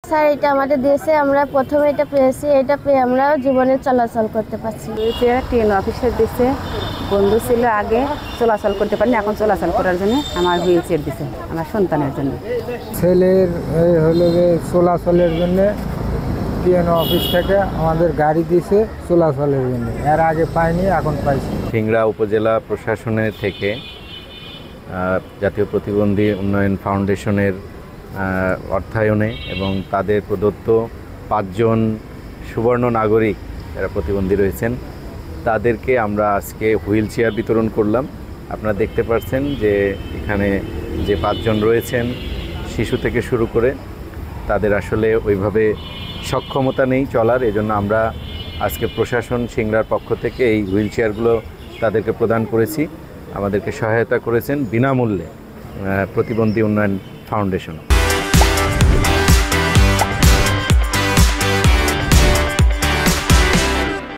Sir এটা আমাদের দেশে আমরা প্রথমে এটা পেয়েছি, এটা পেয়ে আমরা জীবনে চলাচল করতে পারছি। ট্রেন অফিসের দিছে, বন্ধু ছিল আগে চলাচল করতে পারিনি, এখন চলাচল করার জন্য আমার হুইল চেয়ার দিছে আমার সন্তানের জন্য। ছেলের হলো যে চলাচলের জন্য ট্রেন অফিস থেকে আমাদের গাড়ি দিছে চলাচলের জন্য, এর আগে পাইনি, এখন পাইছি। সিংড়া উপজেলা প্রশাসনের থেকে জাতীয় প্রতিবন্ধী উন্নয়ন ফাউন্ডেশনের অর্থায়নে এবং তাদের প্রদত্ত 5 জন সুবর্ণ নাগরিক যারা প্রতিবন্ধী রয়েছেন তাদেরকে আমরা আজকে হুইল চেয়ার বিতরণ করলাম। আপনারা দেখতে পাচ্ছেন যে এখানে যে 5 জন রয়েছেন শিশু থেকে শুরু করে তাদের আসলে ওইভাবে সক্ষমতা নেই চলার, এজন্য আমরা আজকে প্রশাসন সিংড়ার পক্ষ থেকে এই হুইল চেয়ারগুলো তাদেরকে প্রদান করেছি। আমাদেরকে সহায়তা করেছেন বিনামূল্যে প্রতিবন্ধী উন্নয়ন ফাউন্ডেশন।